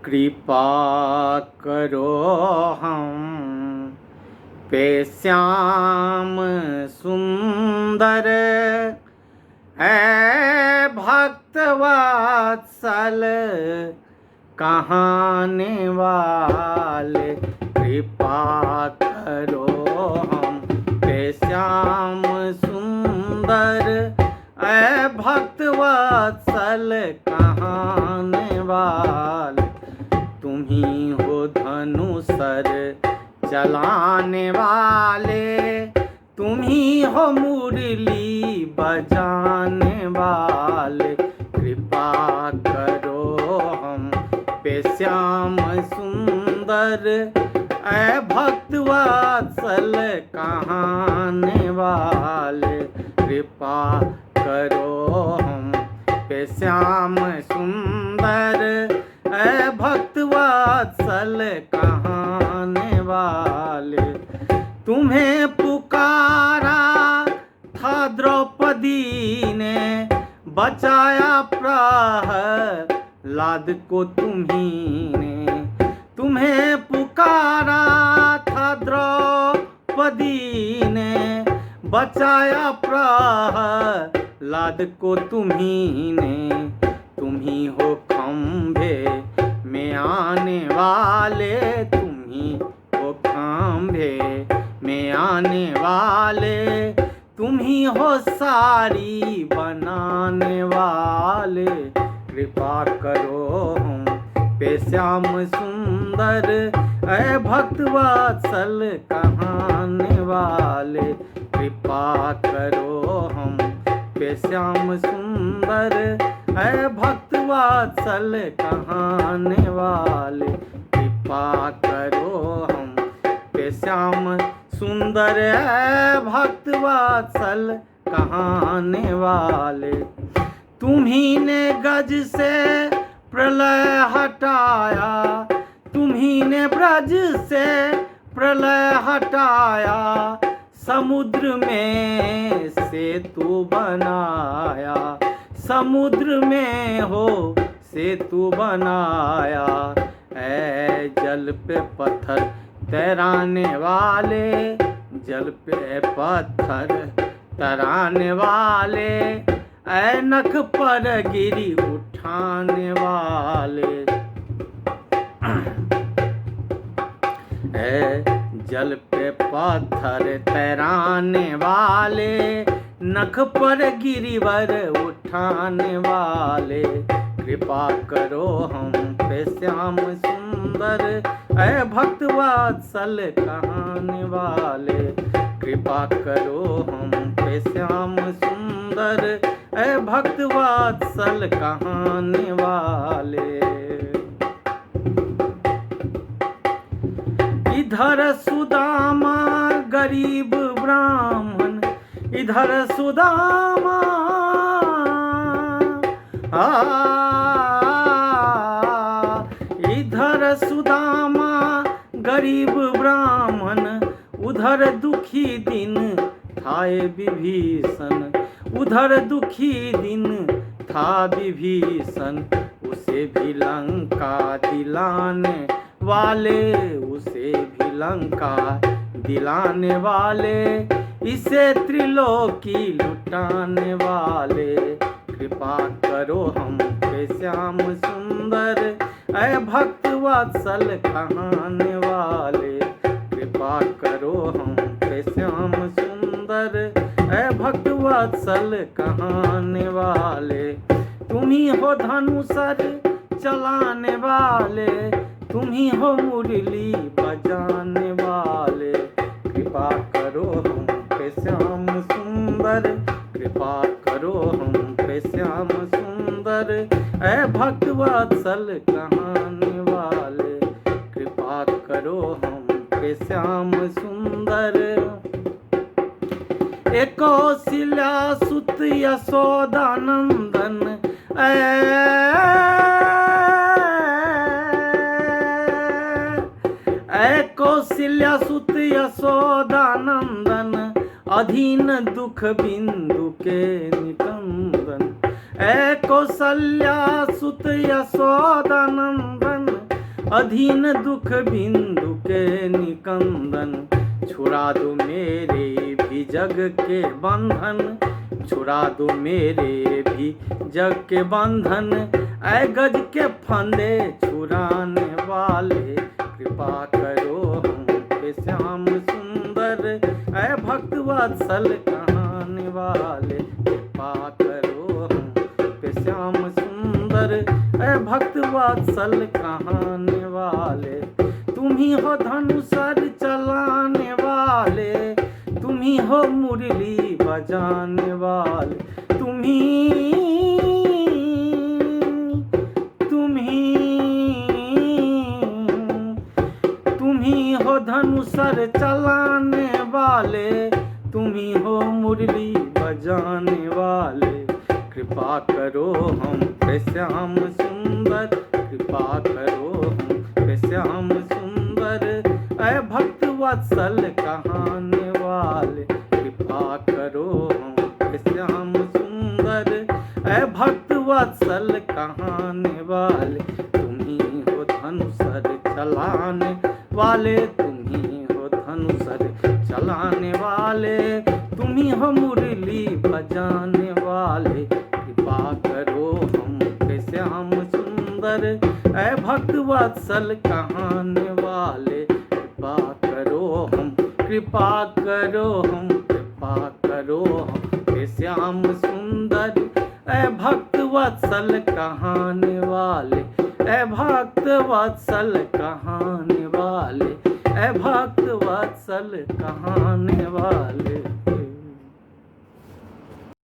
कृपा करो हम पे श्याम सुंदर, ऐ भक्त वत्सल कहाने वाले। कृपा करो हम पे श्याम सुंदर, ऐ भक्त वत्सल कहाने वाले। तुम्ही हो धनुसर चलाने वाले, तुम्ही हो मुरली बजाने वाले। कृपा करो हम पे श्याम सुंदर, ऐ भक्त वत्सल कहाने वाले। कृपा करो हम पे श्याम सुंदर, ऐ भक्त वत्सल कहाने वाले। तुम्हें पुकारा था द्रौपदी ने, बचाया प्रहलाद को तुम्ही ने। तुम्हें पुकारा था द्रौपदी ने, बचाया प्रहलाद को तुम्ही ने। तुम्ही हो खंभे में आने वाले, तुम्ही हो खंभे में आने वाले। तुम्ही हो सारी बनाने वाले। कृपा करो हम पे श्याम सुंदर, ऐ भक्त वत्सल कहाने वाले। कृपा करो हम पे श्याम सुंदर, ऐ भक्त वत्सल कहाने वाले। कृपा करो हम पे श्याम सुंदर, ऐ भक्त वत्सल कहाने वाले। तुम्ही ने गज से प्रलय हटाया, तुम्ही ने ब्रज से प्रलय हटाया। समुद्र में सेतु बनाया, समुद्र में हो सेतु बनाया। ऐ जल पे पत्थर तैराने वाले, जल पे पत्थर तैराने वाले। ऐ नख पर गिरी उठाने वाले। ऐ जल पे पत्थर तैराने वाले, नख पर गिरिवर उठाने वाले। कृपा करो हम पे श्याम सुंदर, ऐ भक्त वत्सल कहाने वाले। कृपा करो हम पे श्याम सुंदर, ऐ भक्त वत्सल कहाने वाले। इधर सुदामा गरीब ब्राह्मण, इधर सुदामा इधर सुदामा गरीब ब्राह्मण, उधर दुखी दिन थाए विभीषण। उधर दुखी दिन था विभीषण, उसे भी लंका दिलाने वाले, उसे भी लंका दिलाने वाले। इसे त्रिलोकी लुटाने वाले। कृपा करो हम पे श्याम सुंदर, ऐ भक्त वत्सल कहाने वाले। कृपा करो हम पे श्याम सुंदर, ऐ भक्त वत्सल कहाने वाले। तुम्ही हो धनुसर चलाने वाले, तुम्ही हो मुरली बजाने वाले। कृपा करो हम पे श्याम सुंदर, कृपा करो हम पे श्याम सुंदर, ऐ भक्त वत्सल कहाने वाले। कृपा करो हम पे श्याम सुंदर। एक कौशल्या सुत यशोदानंदन, ऐ कौशल्या सुत यशोदानंदन। अधीन दुख बिंदु के निकंदन। ऐ कौशल्या सुत यशोदानंदन, अधीन दुख बिंदु के निकंदन, छुड़ा दो मेरे भी जग के बंधन, छुड़ा दो मेरे भी जग के बंधन। ऐ गज के फंदे छुड़ाने वाले, कृपा करो हम पे श्याम सुंदर। ऐ भक्त वत्सल कहाने वाले, कृपा करो हम पे श्याम सुंदर। ऐ भक्त वत्सल कहाने वाले, तुम ही हो धनुषर चलाने वाले, तुम ही हो मुरली बजाने वाले, तुम ही हो धनुषर चलाने वाले, तुम ही हो मुरली बजाने वाले। कृपा करो हम पे श्याम सुंदर, कृपा करो हम पे श्याम सुंदर। ऐ भक्त वत्सल कहाने वाले, कृपा करो हम पे श्याम सुंदर। ऐ भक्त वत्सल कहाने वाले, तुम ही हो धनुषर चलाने वाले, तुम ही हो धनुषर चलाने वाले, तुम ही हो मुरली बजाने वाले। कृपा करो हम पे श्याम सुंदर। ऐ भक्त वत्सल कहाने वाले, कृपा करो हम, कृपा करो हम, कृपा करो हम पे श्याम सुंदर। ऐ भक्त वत्सल कहाने वाले, ऐ भक्त वत्सल कहाने वाले, ऐ भक्त वत्सल कहाने वाले।